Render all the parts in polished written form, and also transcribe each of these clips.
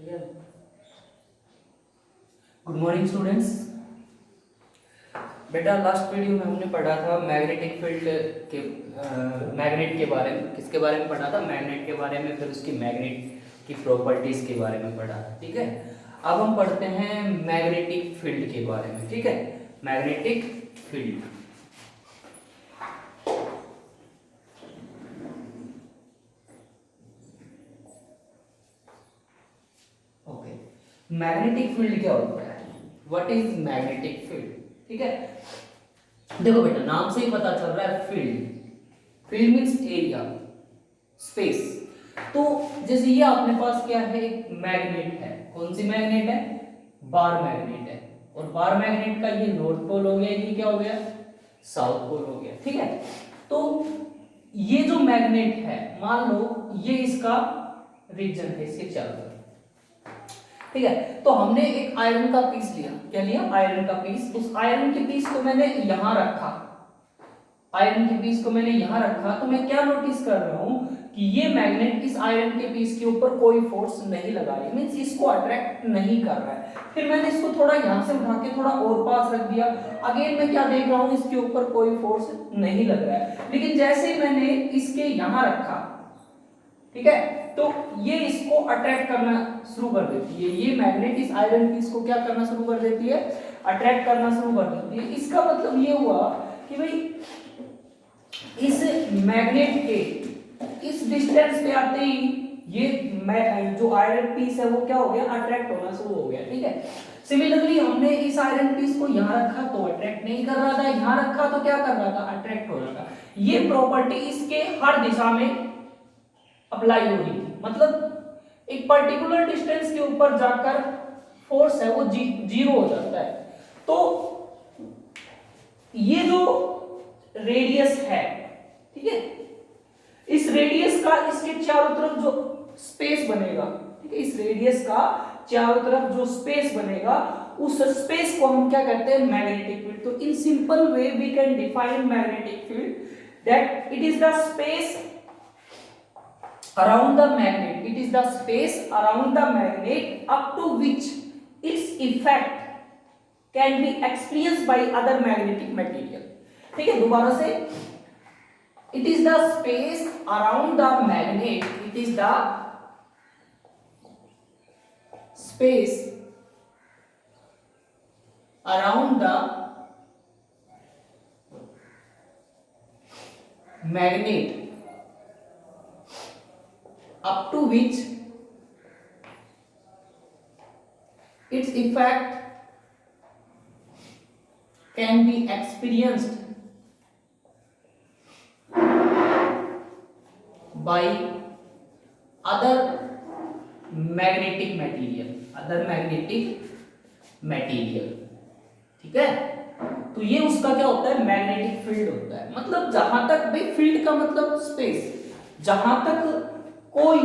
Good morning students. बेटा last video में हमने पढ़ा था मैग्नेटिक फील्ड के मैग्नेट के बारे में। किसके बारे में पढ़ा था? मैग्नेट के बारे में। फिर उसकी मैग्नेट की प्रॉपर्टीज के बारे में पढ़ा था। ठीक है, अब हम पढ़ते हैं मैग्नेटिक फील्ड के बारे में। ठीक है, magnetic field. Okay, magnetic field क्या होता है? What is magnetic field? ठीक है, देखो बेटा नाम से ही पता चल रहा है field. Field means area, space. तो जैसे ये अपने पास क्या है, एक मैग्नेट है। कौन सी मैग्नेट है? बार मैग्नेट है। और बार मैग्नेट का ये नॉर्थ पोल हो गया, ये क्या हो गया? साउथ पोल हो गया। ठीक है, तो ये जो मैग्नेट है, मान लो ये इसका रीजन है, इसके चारों। ठीक है, तो हमने एक आयरन का पीस लिया। क्या लिया? आयरन का पीस। उस आयरन के पीस को मैंने यहां रखा, आयरन के पीस को मैंने यहां रखा, तो मैं क्या नोटिस कर रहा हूं कि ये मैग्नेट इस आयरन के पीस के ऊपर कोई फोर्स नहीं लगा रही, मींस इसको अट्रैक्ट नहीं कर रहा है। फिर मैंने इसको थोड़ा यहां से उठा के थोड़ा और पास रख दिया। अगेन मैं क्या देख रहा हूं, इसके ऊपर कोई फोर्स नहीं लग रहा है। लेकिन जैसे मैंने इसके यहां रखा, ठीक है, तो ये इसको अट्रैक्ट करना शुरू कर देती है। ये मैग्नेट इस आयरन पीस को क्या करना शुरू कर देती है? अट्रैक्ट करना शुरू कर देती है। इसका मतलब ये हुआ कि भाई इस मैग्नेट के इस डिस्टेंस पे आते ही ये जो आयरन पीस है वो क्या हो गया? अट्रैक्ट होना शुरू हो गया। ठीक है, सिमिलरली हमने इस आयरन पीस को यहां रखा तो अट्रैक्ट नहीं कर रहा था, यहां रखा तो क्या कर रहा था? अट्रैक्ट हो रहा था। ये प्रॉपर्टी इसके हर दिशा में अप्लाई हो रही थी। मतलब एक पर्टिकुलर डिस्टेंस के ऊपर जाकर फोर्स है वो जीरो हो जाता है। तो ये जो रेडियस है, ठीक है, इस रेडियस का इसके चारों तरफ जो स्पेस बनेगा, ठीक है, इस रेडियस का चारों तरफ जो स्पेस बनेगा, उस स्पेस को हम क्या कहते हैं? Magnetic field. तो in simple way we can define magnetic field that it is the space around the magnet, it is the space around the magnet up to which its effect can be experienced by other magnetic material. ठीक है, दोबारा से, it is the space around the magnet, it is the space around the magnet up to which its effect can be experienced by other magnetic material, other magnetic material। ठीक है, तो ये उसका क्या होता है? मैग्नेटिक फील्ड होता है। मतलब जहां तक भाई, फील्ड का मतलब स्पेस, जहां तक कोई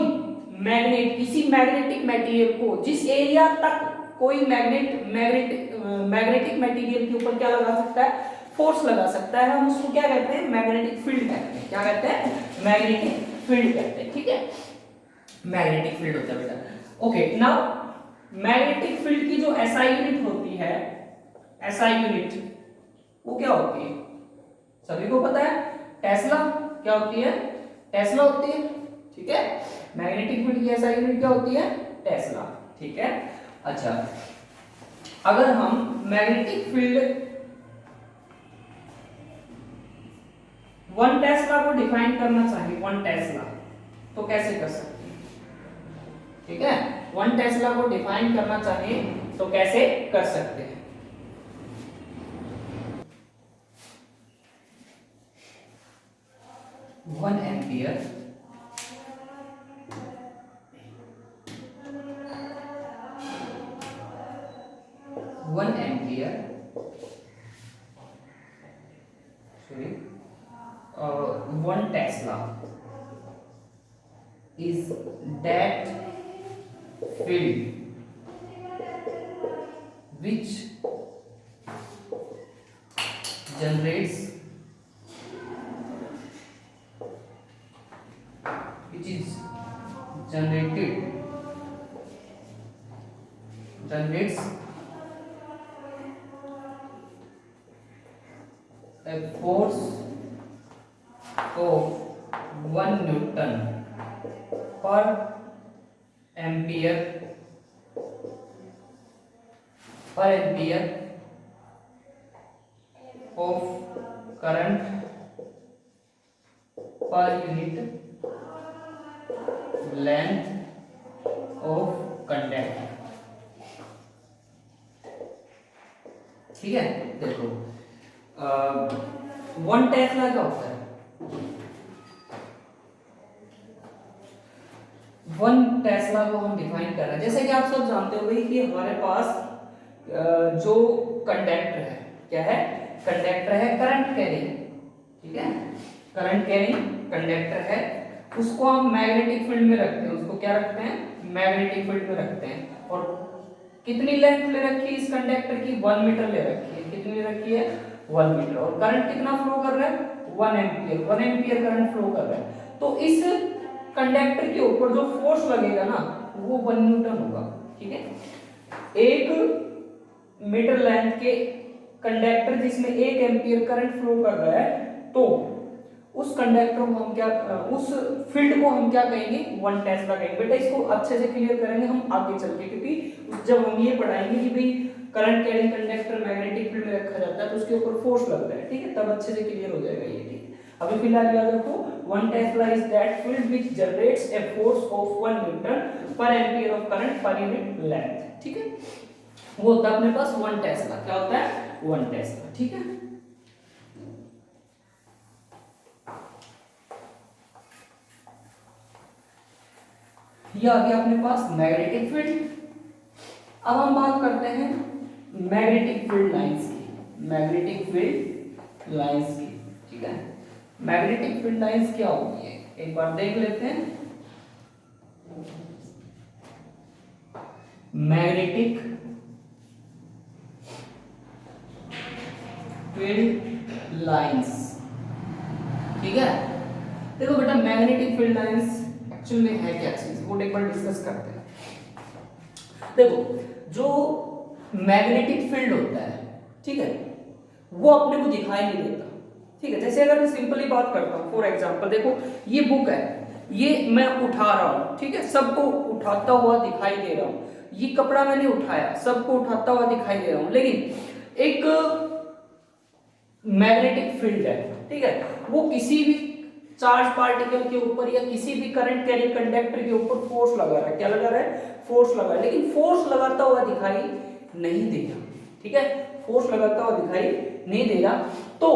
मैग्नेट किसी मैग्नेटिक मटेरियल को, जिस एरिया तक कोई मैग्नेटिक मटेरियल के ऊपर क्या लगा सकता है? फोर्स लगा सकता है, हम उसको क्या कहते हैं? मैग्नेटिक फील्ड कहते हैं। क्या कहते हैं? मैग्नेटिक फील्ड कहते हैं। ठीक है, मैग्नेटिक फील्ड होता है बेटा। ओके, नाउ मैग्नेटिक फील्ड की जो एसआई यूनिट होती है, एसआई यूनिट वो क्या होती है? सभी को पता है, टेस्ला। क्या होती है? टेस्ला होती है। ठीक है, मैग्नेटिक फील्ड की एसआई यूनिट क्या होती है? टेस्ला। ठीक है, अच्छा, अगर हम मैग्नेटिक फील्ड 1 टेस्ला को डिफाइन करना चाहिए, 1 टेस्ला, तो कैसे कर सकते हैं? ठीक है, 1 टेस्ला को डिफाइन करना चाहिए तो कैसे कर सकते हैं? 1 ampere 1 ampere, sorry, 1 Tesla is that field which generates, which is generated generates a force of 1 Newton per ampere of current per unit length of conductor। ठीक है, देखो 1 टेस्ला क्या होता है? 1 टेस्ला को हम डिफाइन कर रहे हैं, जैसे कि आप सब जानते हो भाई कि हमारे पास जो कंडक्टर है, क्या है? कंडक्टर है करंट कैरिंग, ठीक है, करंट कैरिंग कंडक्टर है, उसको हम मैग्नेटिक फील्ड में रखते हैं। उसको क्या रखते हैं? मैग्नेटिक फील्ड में रखते हैं। और कितनी लेंथ ले रखी है इस कंडक्टर की? 1 मीटर ले रखी है। कितनी ले रखी है? 1 मीटर। और करंट कितना फ्लो कर रहा है? 1 एम्पियर। 1 एम्पियर करंट फ्लो कर रहा है। तो इस कंडक्टर के ऊपर जो फोर्स लगेगा ना, वो 1 न्यूटन होगा, ठीक है। 1 मीटर लेंथ के कंडक्टर जिसमें 1 एम्पियर करंट फ्लो कर रहा है, तो उस कंडक्टर को हम क्या, उस फील्ड को हम क्या कहेंगे? 1 टेस्ला कहेंगे। बेटा इसको अच्छे से क्लियर करेंगे हम आगे चल के, क्योंकि जब हम ये पढ़ाएंगे कि भाई current carrying conductor magnetic field में रखा जाता है तो उसके ऊपर फोर्स लगता है, ठीक है, तब अच्छे से क्लियर हो जाएगा ये, ठीक है। अभी फिलहाल याद रखो 1 tesla is that field which generates a force of 1 newton per ampere of current per unit length, ठीक है। वो होता है अपने पास 1 टेस्ला। क्या होता है? 1 टेस्ला, ठीक है। ये आ गया अपने पास मैग्नेटिक फील्ड। अब हम बात करते हैं मैग्नेटिक फील्ड लाइंस की। मैग्नेटिक फील्ड लाइंस की, ठीक है। मैग्नेटिक फील्ड लाइंस क्या होती है एक बार देख लेते हैं। मैग्नेटिक फील्ड लाइंस, ठीक है। देखो बेटा मैग्नेटिक फील्ड लाइंस एक्चुअल में है क्या चीज, वो एक बार डिस्कस करते हैं। देखो जो मैग्नेटिक फील्ड होता है, ठीक है, वो अपने को दिखाई नहीं देता, ठीक है। जैसे अगर मैं सिंपली बात करता हूँ, फॉर एग्जांपल देखो ये बुक है, ये मैं उठा रहा हूँ, ठीक है, सबको उठाता हुआ दिखाई दे रहा हूँ। ये कपड़ा मैंने उठाया, सबको उठाता हुआ दिखाई दे रहा हूँ, लेकिन एक मैग्नेटिक फील्ड है, ठीक है, वो किसी भी चार्ज पार्टिकल के ऊपर या किसी भी करंट कैरिंग कंडक्टर के ऊपर फोर्स लगा रहा है। क्या लगा रहा है? फोर्स लगा है, लेकिन फोर्स लगाता हुआ दिखाई नहीं देगा, ठीक है, फोर्स लगाता हुआ दिखाई नहीं दे रहा। तो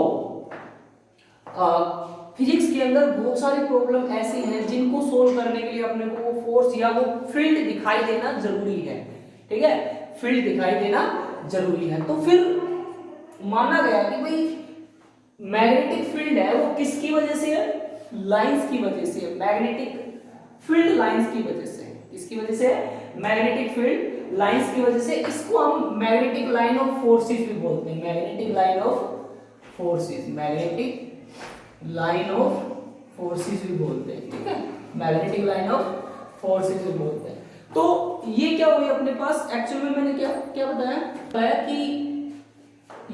फिजिक्स के अंदर बहुत सारी प्रॉब्लम ऐसी हैं जिनको सोल्व करने के लिए अपने को वो फोर्स या वो फील्ड दिखाई देना जरूरी है, ठीक है, फील्ड दिखाई देना जरूरी है। तो फिर माना गया कि भाई मैग्नेटिक फील्ड है वो किसकी वजह से है? लाइंस की वजह से, मैग्नेटिक फील्ड लाइंस की वजह से। किसकी वजह से? मैग्नेटिक फील्ड लाइंस की वजह से। इसको हम मैग्नेटिक लाइन ऑफ फोर्सेस भी बोलते हैं। Magnetic line of forces, magnetic line of forces भी बोलते हैं, ठीक है, मैग्नेटिक लाइन ऑफ फोर्सेस भी बोलते हैं। तो ये क्या हुई अपने पास, एक्चुअल में मैंने क्या क्या बताया कि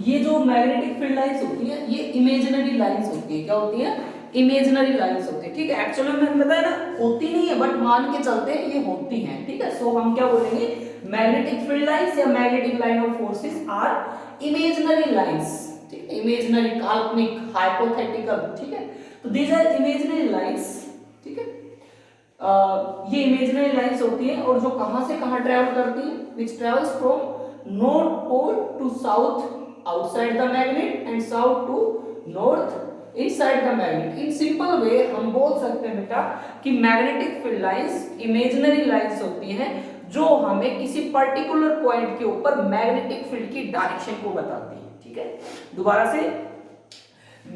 ये जो मैग्नेटिक फील्ड लाइंस होती है ये इमेजिनरी लाइंस होती है। क्या होती है? इमेजिनरी लाइंस होती है, ठीक है। एक्चुअली मैंने बताया ना होती नहीं है, बट मान के चलते हैं ये होती हैं, ठीक है। सो हम क्या बोलेंगे? मैग्नेटिक फील्ड लाइंस या magnetic line of forces are imaginary lines, ठीक है, इमेजिनरी, काल्पनिक, हाइपोथेटिकल, ठीक है। तो दीज आर इमेजिनरी लाइंस, ठीक है। ये इमेजिनरी लाइंस होती है और जो कहां से कहां ट्रेवल करती है, which travels from north pole to south outside the magnet and south to north inside the magnet। in simple way हम बोल सकते हैं बेटा कि magnetic field lines imaginary lines होती हैं जो हमें किसी पर्टिकुलर पॉइंट के ऊपर मैग्नेटिक फील्ड की डायरेक्शन को बताती है, ठीक है। दोबारा से,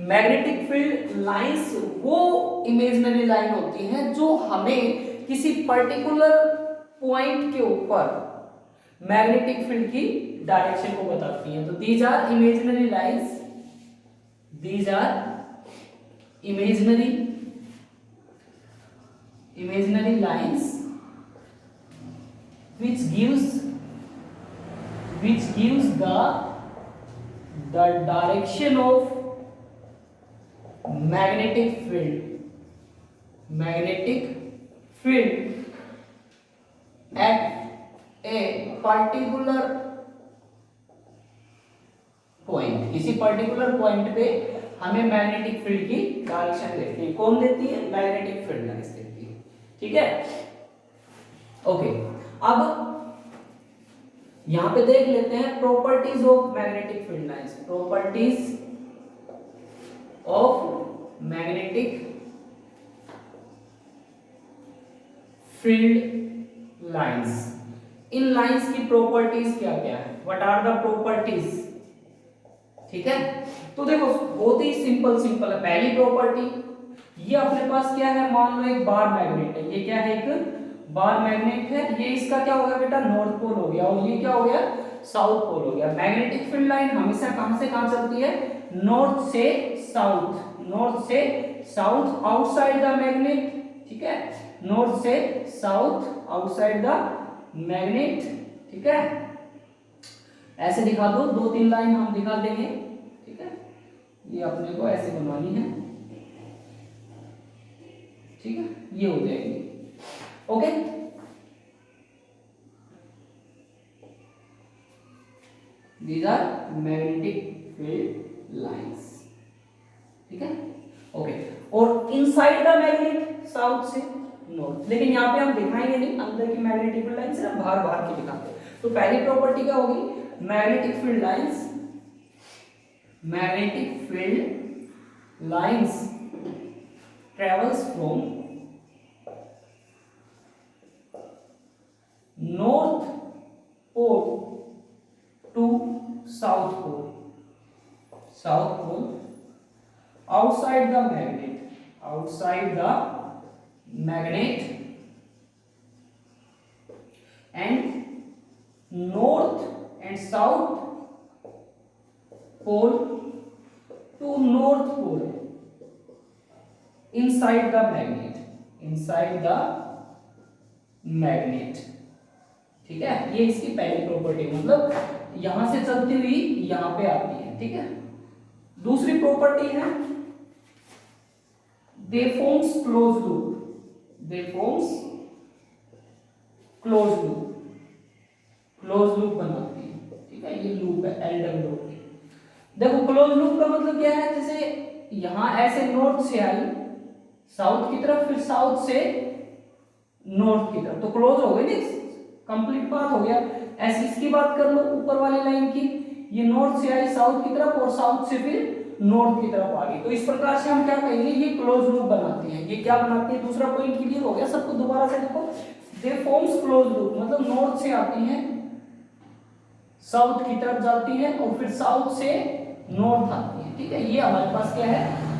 मैग्नेटिक फील्ड लाइंस वो इमेजिनरी लाइन होती हैं जो हमें किसी पर्टिकुलर पॉइंट के ऊपर मैग्नेटिक फील्ड की डायरेक्शन को बताती हैं। तो these are imaginary lines, these are imaginary lines which gives which gives the direction of magnetic field at a particular point, किसी पर्टिकुलर पॉइंट पे हमें मैग्नेटिक फील्ड की डायरेक्शन देती है। कौन देती है? मैग्नेटिक फील्ड लाइंस देती है। ठीक है, ओके। अब यहां पे देख लेते हैं properties of magnetic field lines. Properties of magnetic field lines. इन लाइंस की प्रॉपर्टीज क्या क्या है? What are the properties? ठीक है, तो देखो बहुत ही सिंपल है। पहली प्रॉपर्टी, ये अपने पास क्या है? मान लो एक बार मैग्नेट है। ये क्या है? एक बार मैग्नेट है। ये इसका क्या हो गया बेटा? नॉर्थ पोल हो गया, और ये क्या हो गया? साउथ पोल हो गया। मैग्नेटिक फील्ड लाइन हमेशा कहां से कहां चलती है? नॉर्थ से साउथ, नॉर्थ से साउथ आउटसाइड द मैग्नेट। ठीक है, नॉर्थ से साउथ आउटसाइड द मैग्नेट। ठीक है, ऐसे दिखा दो, 2-3 लाइन हम दिखा देंगे। ठीक है, ये अपने को ऐसे बनवानी है। ठीक है, ये हो जाएगी। Okay, these are magnetic field lines. ठीक है, ओके। और इनसाइड द मैग्नेट साउथ से नॉर्थ, लेकिन यहाँ पे हम दिखाएंगे नहीं अंदर की मैग्नेटिक फील्ड लाइन, सिर्फ बाहर बाहर की दिखाते हैं। तो पहली प्रॉपर्टी क्या होगी? Magnetic field lines, magnetic field lines travels from north pole to south pole, south pole outside the magnet, outside the magnet, and north and south pole to north pole inside the magnet, inside the magnet। ठीक है, ये इसकी पहली property, मतलब यहां से चलती हुई यहां पे आती है। ठीक है, दूसरी प्रॉपर्टी है दे फॉर्म्स क्लोज लूप, दे forms close loop, close loop बनाती है। ठीक है, ये लूप है एल्डर लूप। देखो क्लोज लूप का मतलब क्या है? जैसे यहां ऐसे नॉर्थ से आई साउथ की तरफ, फिर साउथ से नॉर्थ की तरफ, तो क्लोज हो गई ना, कंप्लीट बात हो गया। ऐसी इसकी बात कर लो ऊपर वाली लाइन की, ये नॉर्थ से आई साउथ की तरफ और साउथ से फिर नॉर्थ की तरफ आ गई। तो इस प्रकार से हम क्या कहेंगे? ये क्लोज लूप बनाती है। ये क्या बनाती है? दूसरा पॉइंट क्लियर हो गया सबको? दोबारा से देखो, दे फॉर्म्स क्लोज लूप, मतलब नॉर्थ से आती हैं साउथ की तरफ जाती है और फिर साउथ से नॉर्थ आती है। ठीक है, ये हमारे पास क्या है?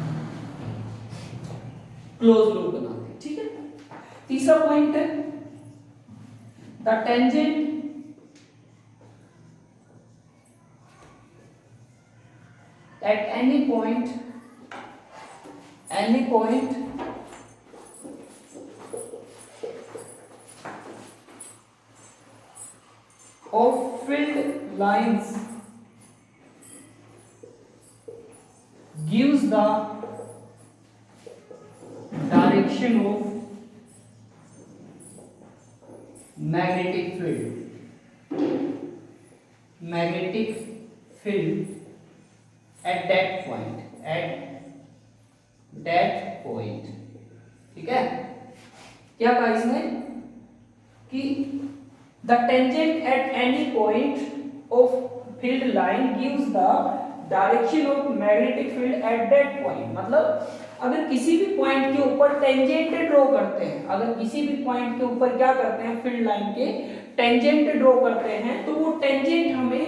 क्लोज लूप बनाते हैं। ठीक है, तीसरा पॉइंट है the tangent at any point of filled lines gives the direction of magnetic field at that point, ठीक है। क्या कहा इसने कि the tangent at any point of field line gives the direction of magnetic field at that point। मतलब अगर किसी भी पॉइंट के ऊपर टेंजेंट ड्रॉ करते हैं, अगर किसी भी पॉइंट के ऊपर क्या करते हैं? फील्ड लाइन के टेंजेंट ड्रॉ करते हैं, तो वो टेंजेंट हमें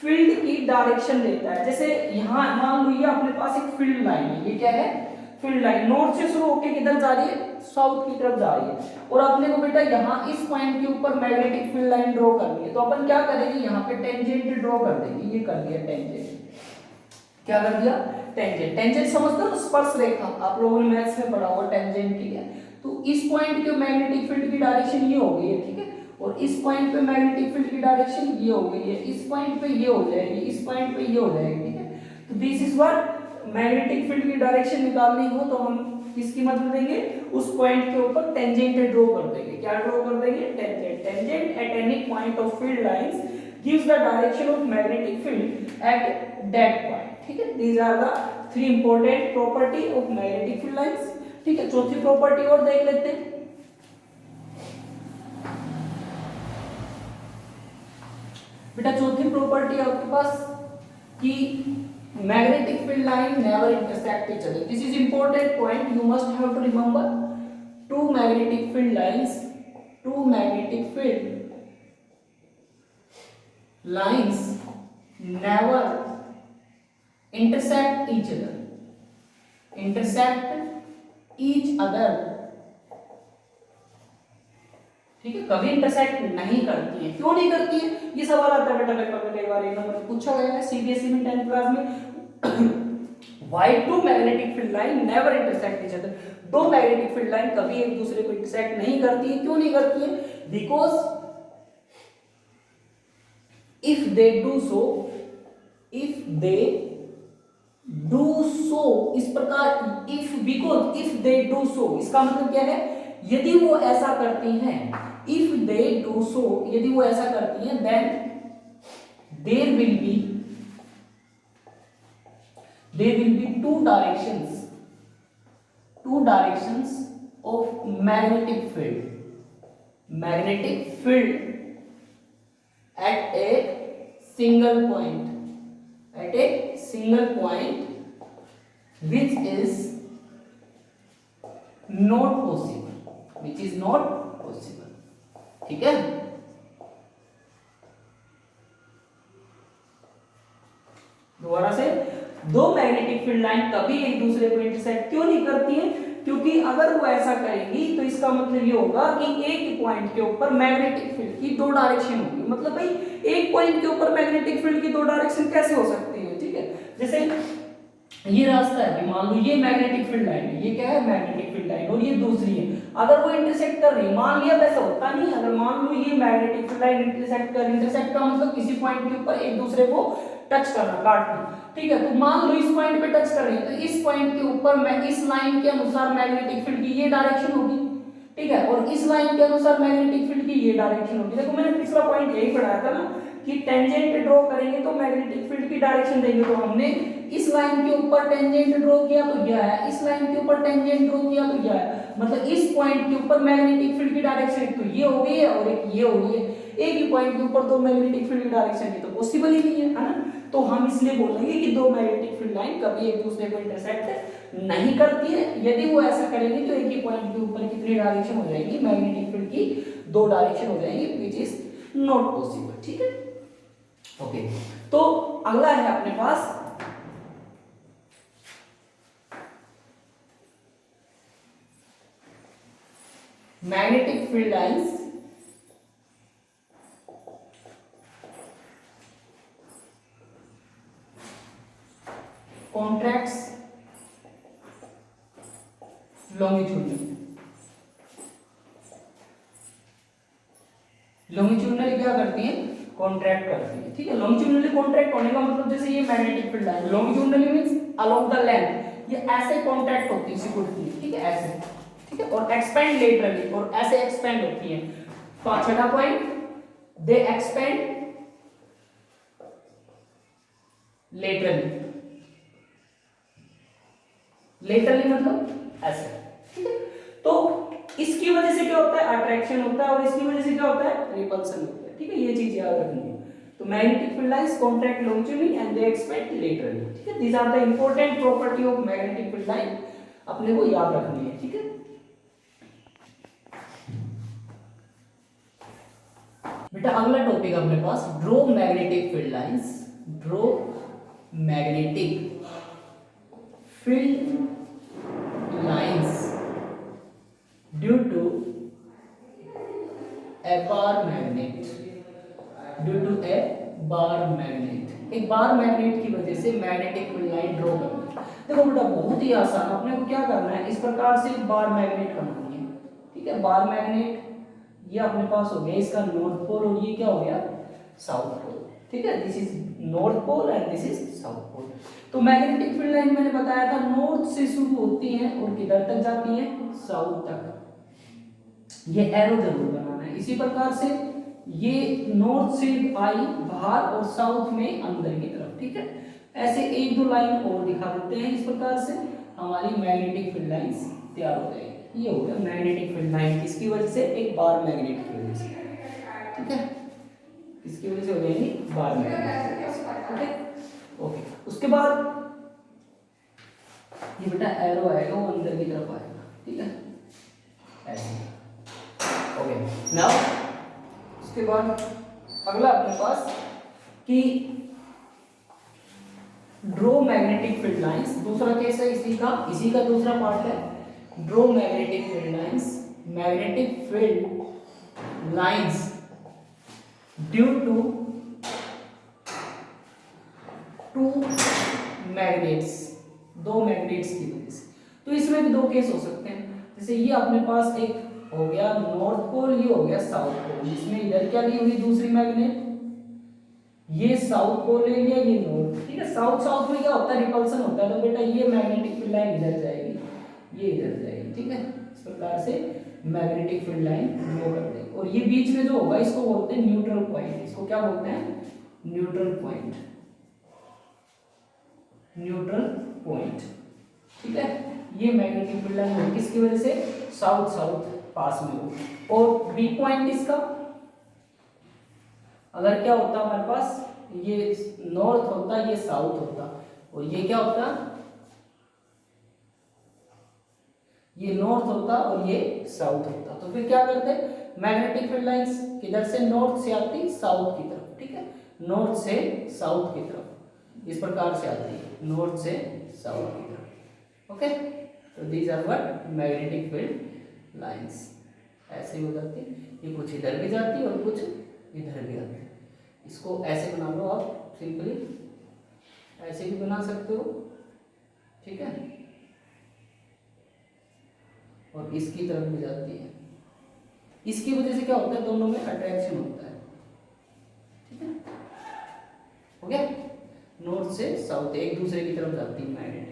फील्ड की डायरेक्शन देता है। जैसे यहाँ मान लो ये अपने पास एक फील्ड लाइन है, ये क्या है? फील्ड लाइन नॉर्थ से शुरू होकर किधर जा रही है? साउथ की तरफ जा रही है। और अपने को बेटा यहाँ इस पॉइंट के ऊपर मैग्नेटिक फील्ड लाइन ड्रॉ करनी है, तो अपन क्या करेंगे? यहाँ पे टेंजेंट ड्रॉ कर देंगे। ये कर दिया टेंजेंट, क्या कर दिया? टेंजेंट। टेंजेंट समझते हो? स्पर्श रेखा, आप लोगों ने मैथ्स में पढ़ा होगा टेंजेंट की है। तो इस पॉइंट के मैग्नेटिक फील्ड की डायरेक्शन ये हो गई है। ठीक है, और इस पॉइंट पे मैग्नेटिक फील्ड की डायरेक्शन ये हो गई है, इस पॉइंट पे ये हो जाएगी, इस पॉइंट पे ये हो जाएगी, ठीक है। तो this is what, magnetic field की डायरेक्शन निकालनी हो तो हम किसकी मदद लेंगे, उस पॉइंट के ऊपर टेंजेंट ड्रॉ कर देंगे। क्या ड्रॉ कर देंगे, tangent. Tangent at any point of field lines gives the direction of magnetic field at that point, ठीक है। These are the three important property of magnetic field lines, ठीक है। चौथी प्रॉपर्टी और देख लेते हैं। बेटा चौथी प्रॉपर्टी आपके पास कि magnetic field line never intersect each other. This is important point, you must have to remember. Two magnetic field lines never intersect each other, ठीक है। कभी इंटरसेक्ट नहीं करती है। क्यों नहीं करती है, ये सवाल आता है बेटा पेपर में, कई बार एक नंबर पूछा गया है सीबीएसई में 10th क्लास में। Why two magnetic field line never intersect each other? दो मैग्नेटिक फील्ड लाइन कभी एक दूसरे को इंटरसेक्ट नहीं करती है। क्यों नहीं करती है, because if they do so, इस प्रकार because if they do so, इसका मतलब क्या है, यदि वो ऐसा करती हैं, इफ दे डू सो, यदि वो ऐसा करती हैं, then there will be two directions of magnetic field at a single point which is not possible, ठीक है। दोबारा से, दो मैग्नेटिक फील्ड लाइन कभी एक दूसरे को इंटरसेक्ट क्यों नहीं करती है, क्योंकि अगर वो ऐसा करेंगी तो इसका मतलब ये होगा कि एक ही पॉइंट के ऊपर मैग्नेटिक फील्ड की दो डायरेक्शन होगी। मतलब भाई एक पॉइंट के ऊपर मैग्नेटिक फील्ड की दो डायरेक्शन कैसे हो सकती है, ठीक है। जैसे ये रास्ता है, मान लो ये मैग्नेटिक फील्ड लाइन है, ये क्या है, मैग्नेटिक फील्ड लाइन, और ये दूसरी है। अगर वो इंटरसेक्ट कर रही है, मान लिया वैसा होता नहीं, अगर मान लो ये मैग्नेटिक फील्ड लाइन इंटरसेक्ट का मतलब किसी पॉइंट के ऊपर एक दूसरे को टच करना, काटना, ठीक है। तो मान लो इस पॉइंट पे टच कर रही है, तो इस पॉइंट के ऊपर मैं इस लाइन के अनुसार मैग्नेटिक फील्ड की ये डायरेक्शन होगी, ठीक है, और इस लाइन के अनुसार मैग्नेटिक फील्ड की ये डायरेक्शन होगी। देखो मैंने पिछला पॉइंट यही पढ़ाया था ना कि टेंजेंट ड्रॉ करेंगे तो मैग्नेटिक फील्ड की डायरेक्शन देंगे। तो हमने इस लाइन के ऊपर टेंजेंट ड्रॉ किया तो यह है, इस लाइन के ऊपर टेंजेंट ड्रॉ किया तो यह है, मतलब इस पॉइंट के ऊपर मैग्नेटिक फील्ड की डायरेक्शन एक तो ये हो गई है और एक ये हो गई है। एक ही पॉइंट के ऊपर दो मैग्नेटिक फील्ड की डायरेक्शन ये तो पॉसिबल ही नहीं है ना। तो हम इसलिए बोलेंगे कि दो मैग्नेटिक फील्ड लाइन कभी एक दूसरे को इंटरसेक्ट नहीं करती है। यदि वो ऐसा करेंगे तो एक ही पॉइंट के ऊपर कितनी डायरेक्शन हो जाएगी, मैग्नेटिक फील्ड की दो डायरेक्शन हो जाएंगी, व्हिच इज नॉट पॉसिबल, ठीक है। ओके, तो अगला है अपने पास magnetic field lines contracts longitudinally क्या करती है, कॉन्ट्रैक्ट करती है, ठीक है। लॉन्गिट्यूडनली कॉन्ट्रैक्ट होने का मतलब जैसे ये magnetic field line longitudinally means along the length, ये ऐसे कॉन्ट्रैक्ट होती है, सिक्योरिटी, ठीक है, ऐसे, ठीक है, और एक्सपेंड लेटरली, और ऐसे एक्सपेंड होती है। छठा पॉइंट, दे एक्सपेंड लेटरली, लेटरली मतलब ऐसे, ठीक है। तो इसकी वजह से क्या होता है, अट्रैक्शन होता है, और इसकी वजह से क्या होता है, रिपल्सन होता है, ठीक है। ये चीज याद रखनी है। तो magnetic field lines contract longitudinally and they expand laterally, ठीक है। These are the important property of magnetic field line, अपने को याद रखनी है, ठीक है। बेटा अगला टॉपिक अपने पास draw magnetic field lines, draw magnetic field lines due to a bar magnet, due to a bar magnet, एक बार मैग्नेट की वजह से मैग्नेटिक फील्ड लाइन ड्रॉ करना। देखो बेटा बहुत ही आसान, अपने को क्या करना है, इस प्रकार से एक बार मैग्नेट बनानी है, ठीक है। बार मैग्नेट ये अपने पास हो गया इसका नॉर्थ पोल और ये क्या हो गया साउथ पोल, ठीक है। This is north pole and this is south pole. तो मैग्नेटिक फील्ड लाइन मैंने बताया था नॉर्थ से शुरू होती है और किधर तक जाती है, साउथ तक। ये एरो जरूर बनाना है। इसी प्रकार से ये नॉर्थ से आई बाहर और साउथ में अंदर की तरफ, ठीक है। ऐसे एक दो लाइन और दिखा देते हैं। इस प्रकार से हमारी मैग्नेटिक फील्ड लाइंस तैयार हो जाएगी। ये हो गया मैग्नेटिक फील्ड लाइन, किसकी वजह से, एक बार मैग्नेट की वजह से, ठीक है। किसकी वजह से हो जाएगी, बार मैग्नेट, ठीक है। ओके, उसके बाद ये बेटा एरो आएगा वो अंदर की तरफ आएगा, ठीक है, ऐसे। ओके, नाउ उसके बाद अगला अपने पास कि ड्रॉ मैग्नेटिक फील्ड लाइंस, दूसरा केस है इसी का दूसरा पार्ट है draw magnetic field lines. Magnetic field lines due to two magnets, दो मैग्नेट्स की वजह से। तो इसमें भी दो केस हो सकते हैं। जैसे ये अपने पास एक हो गया नॉर्थ पोल, ये हो गया साउथ पोल। इसमें इधर क्या ली हुई दूसरी मैग्नेट, ये साउथ पोल ले लिया, ये नॉर्थ, ठीक है। साउथ साउथ में क्या होता है, रिपल्सन होता है। तो बेटा ये मैग्नेटिक फील्ड लाइन इधर जाएगी, ये इधर जाएगी, ठीक है। इस प्रकार से मैग्नेटिक फील्ड लाइन ड्रॉ करते हैं। और ये बीच में जो होगा इसको बोलते हैं न्यूट्रल पॉइंट। इसको क्या बोलते हैं, न्यूट्रल पॉइंट, न्यूट्रल पॉइंट, ठीक है। ये मैग्नेटिक फील्ड लाइन होगी किसकी वजह से, साउथ साउथ पास में हो। और बी पॉइंट इसका अगर क्या होता हमारे पास, ये नॉर्थ होता, ये साउथ होता, और ये क्या होता, ये नॉर्थ होता और ये साउथ होता। तो फिर क्या करते, मैग्नेटिक फील्ड लाइंस किधर से, नॉर्थ से आती साउथ की तरफ, ठीक है, नॉर्थ से साउथ की तरफ, इस प्रकार से आती है नॉर्थ से साउथ की तरफ। ओके, तो these are what magnetic field lines. ऐसे ही हो जाती है, ये कुछ इधर भी जाती है और कुछ इधर भी आती है। इसको ऐसे बना लो आप, सिंपली ऐसे भी बना सकते हो, ठीक है, और इसकी तरफ भी जाती है। इसकी वजह से क्या होता है, दोनों में अट्रैक्शन होता है, ठीक है। हो गया, नॉर्थ से साउथ एक दूसरे की तरफ जाती है मैग्नेट।